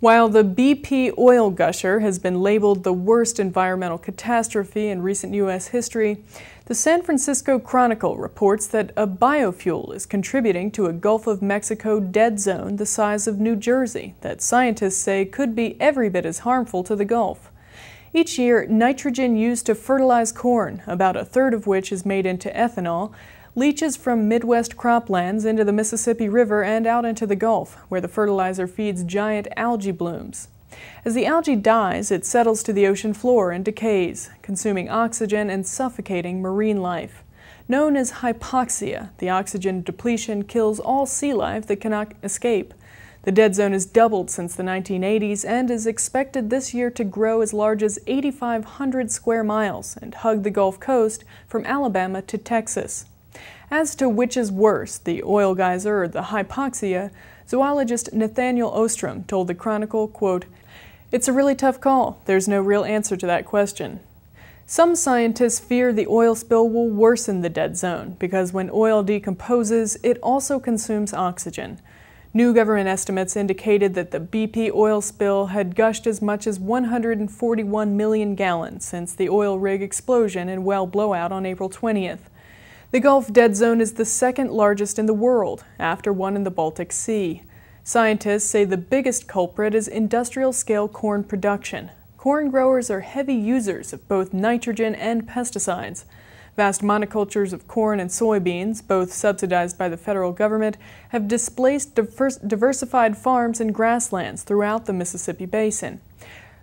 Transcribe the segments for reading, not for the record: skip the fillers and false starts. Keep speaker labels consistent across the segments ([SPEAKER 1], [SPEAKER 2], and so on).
[SPEAKER 1] While the BP oil gusher has been labeled the worst environmental catastrophe in recent U.S. history, the San Francisco Chronicle reports that a biofuel is contributing to a Gulf of Mexico dead zone the size of New Jersey that scientists say could be every bit as harmful to the Gulf. Each year, nitrogen used to fertilize corn, about a third of which is made into ethanol, leaches from Midwest croplands into the Mississippi River and out into the Gulf, where the fertilizer feeds giant algae blooms. As the algae dies, it settles to the ocean floor and decays, consuming oxygen and suffocating marine life. Known as hypoxia, the oxygen depletion kills all sea life that cannot escape. The dead zone has doubled since the 1980s and is expected this year to grow as large as 8,500 square miles and hug the Gulf Coast from Alabama to Texas. As to which is worse, the oil geyser or the hypoxia, zoologist Nathaniel Ostrom told the Chronicle, quote, "It's a really tough call. There's no real answer to that question." Some scientists fear the oil spill will worsen the dead zone because when oil decomposes, it also consumes oxygen. New government estimates indicated that the BP oil spill had gushed as much as 141 million gallons since the oil rig explosion and well blowout on April 20th. The Gulf dead zone is the second largest in the world, after one in the Baltic Sea. Scientists say the biggest culprit is industrial-scale corn production. Corn growers are heavy users of both nitrogen and pesticides. Vast monocultures of corn and soybeans, both subsidized by the federal government, have displaced diversified farms and grasslands throughout the Mississippi Basin.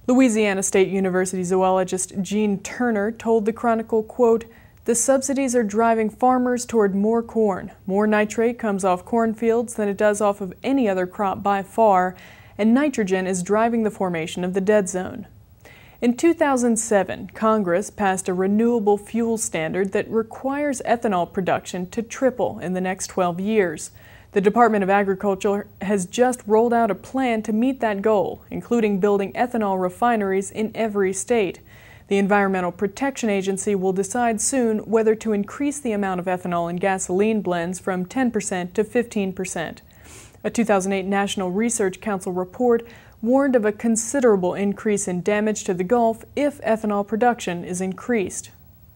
[SPEAKER 1] Louisiana State University zoologist Gene Turner told the Chronicle, quote, "The subsidies are driving farmers toward more corn. More nitrate comes off cornfields than it does off of any other crop by far, and nitrogen is driving the formation of the dead zone." In 2007, Congress passed a renewable fuel standard that requires ethanol production to triple in the next 12 years. The Department of Agriculture has just rolled out a plan to meet that goal, including building ethanol refineries in every state. The Environmental Protection Agency will decide soon whether to increase the amount of ethanol in gasoline blends from 10% to 15%. A 2008 National Research Council report warned of a considerable increase in damage to the Gulf if ethanol production is increased.